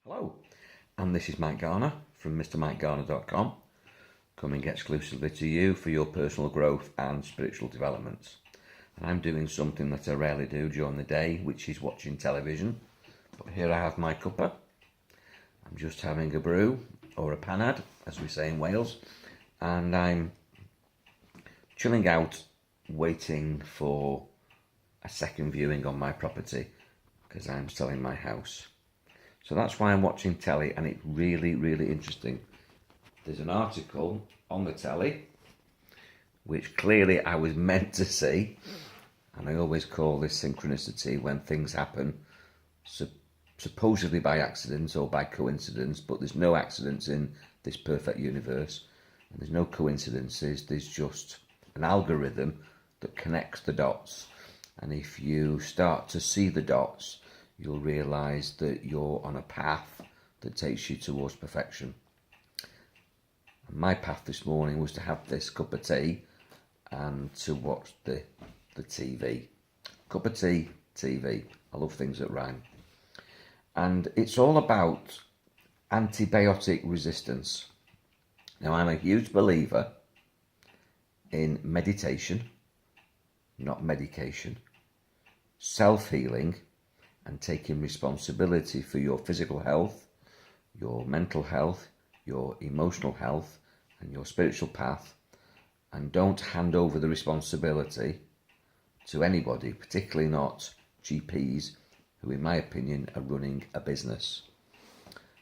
Hello, and this is Mike Garner from MrMikeGarner.com, coming exclusively to you for your personal growth and spiritual developments. And I'm doing something that I rarely do during the day, which is watching television. But here I have my cuppa. I'm just having a brew, or a panad, as we say in Wales, and I'm chilling out, waiting for a second viewing on my property, because I'm selling my house. So that's why I'm watching telly, and it's really, really interesting. There's an article on the telly, which clearly I was meant to see, and I always call this synchronicity when things happen supposedly by accident or by coincidence, but there's no accidents in this perfect universe, and there's no coincidences, there's just an algorithm that connects the dots, and if you start to see the dots, you'll realise that you're on a path that takes you towards perfection. And my path this morning was to have this cup of tea and to watch the TV. Cup of tea, TV. I love things that rhyme. And it's all about antibiotic resistance. Now, I'm a huge believer in meditation, not medication, self-healing, and taking responsibility for your physical health, your mental health, your emotional health, and your spiritual path, and don't hand over the responsibility to anybody, particularly not GPs, who in my opinion are running a business.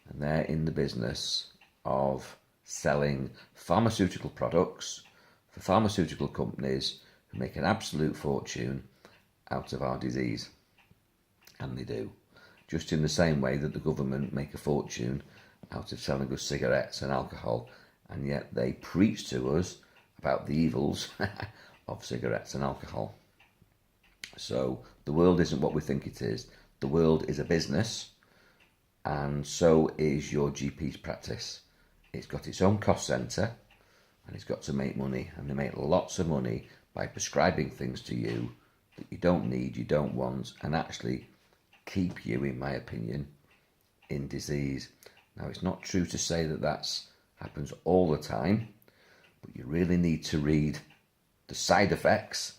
And they're in the business of selling pharmaceutical products for pharmaceutical companies who make an absolute fortune out of our disease. And they do, just in the same way that the government make a fortune out of selling us cigarettes and alcohol, and yet they preach to us about the evils of cigarettes and alcohol. So the world isn't what we think it is. The world is a business, and so is your GP's practice. It's got its own cost centre, and it's got to make money, and they make lots of money by prescribing things to you that you don't need, you don't want, and actually keep you, in my opinion, in disease. Now, it's not true to say that that happens all the time, but you really need to read the side effects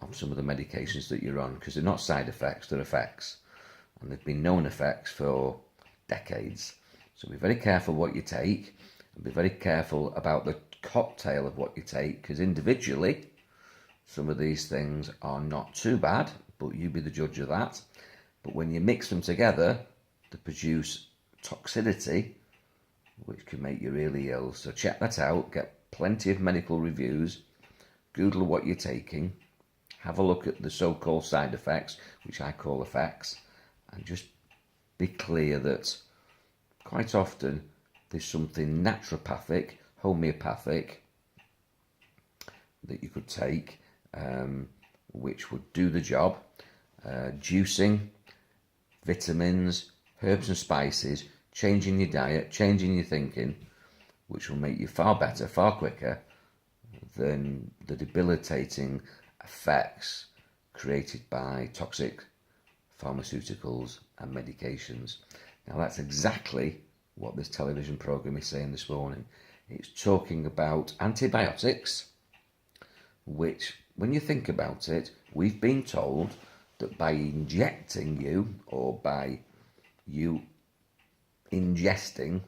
of some of the medications that you're on, because they're not side effects, they're effects, and they've been known effects for decades. So be very careful what you take, and be very careful about the cocktail of what you take, because individually some of these things are not too bad, but you be the judge of that. But when you mix them together, they produce toxicity, which can make you really ill. So check that out, get plenty of medical reviews, Google what you're taking, have a look at the so-called side effects, which I call effects, and just be clear that quite often there's something naturopathic, homeopathic, that you could take, which would do the job. Juicing, vitamins, herbs and spices, changing your diet, changing your thinking, which will make you far better, far quicker than the debilitating effects created by toxic pharmaceuticals and medications. Now, that's exactly what this television programme is saying this morning. It's talking about antibiotics, which, when you think about it, we've been told that by injecting you, or by you ingesting,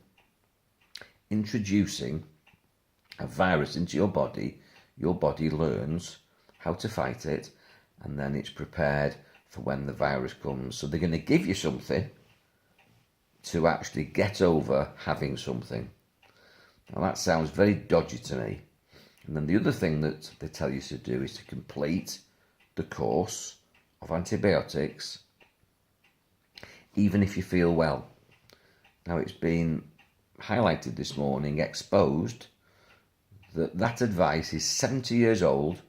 introducing a virus into your body learns how to fight it, and then it's prepared for when the virus comes. So they're going to give you something to actually get over having something. Now that sounds very dodgy to me. And then the other thing that they tell you to do is to complete the course of antibiotics, even if you feel well. Now, it's been highlighted this morning, exposed, that advice is 70 years old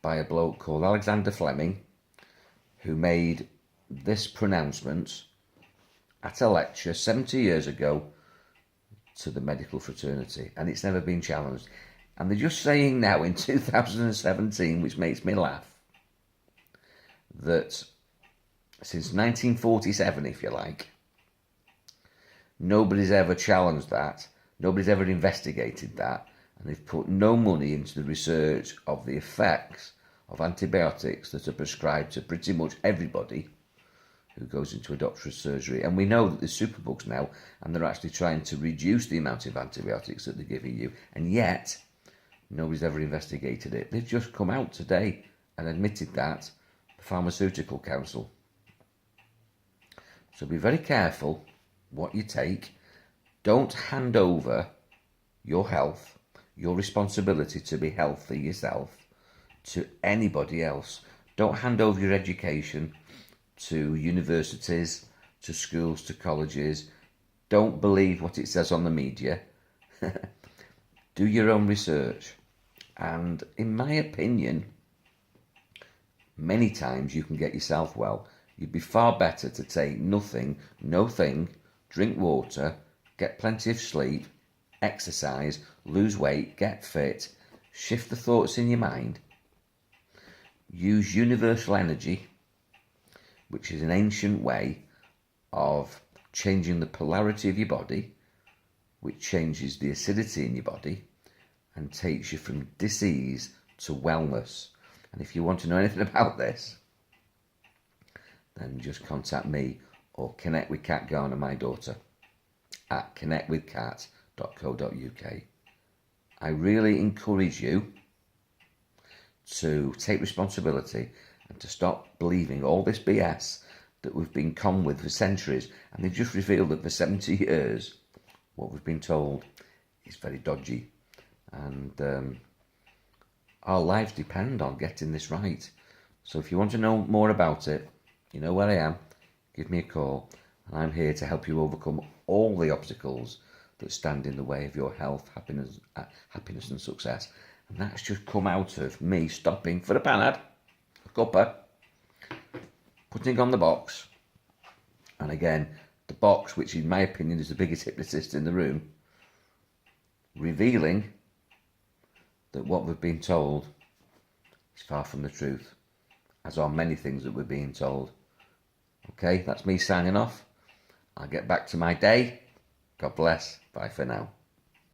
by a bloke called Alexander Fleming, who made this pronouncement at a lecture 70 years ago to the medical fraternity, and it's never been challenged. And they're just saying now in 2017, which makes me laugh, that since 1947, if you like, Nobody's ever challenged that. Nobody's ever investigated that. And they've put no money into the research of the effects of antibiotics that are prescribed to pretty much everybody who goes into a doctor's surgery. And we know that there's superbugs now, and they're actually trying to reduce the amount of antibiotics that they're giving you. And yet, nobody's ever investigated it. They've just come out today and admitted that, the Pharmaceutical Council. So be very careful what you take. Don't hand over your health, your responsibility to be healthy yourself, to anybody else. Don't hand over your education to universities, to schools, to colleges. Don't believe what it says on the media. Do your own research. And in my opinion, many times you can get yourself well. You'd be far better to take nothing, no thing, drink water, get plenty of sleep, exercise, lose weight, get fit, shift the thoughts in your mind, use universal energy, which is an ancient way of changing the polarity of your body, which changes the acidity in your body and takes you from disease to wellness. And if you want to know anything about this, then just contact me or connect with Kat Garner, my daughter, at connectwithkat.co.uk. I really encourage you to take responsibility and to stop believing all this BS that we've been conned with for centuries. And they've just revealed that for 70 years, what we've been told is very dodgy. And our lives depend on getting this right. So if you want to know more about it, you know where I am. Give me a call, and I'm here to help you overcome all the obstacles that stand in the way of your health, happiness and success. And that's just come out of me stopping for a panad, a cuppa, putting on the box, and again, the box, which in my opinion is the biggest hypnotist in the room, revealing that what we've been told is far from the truth, as are many things that we're being told. Okay, that's me signing off. I'll get back to my day. God bless. Bye for now.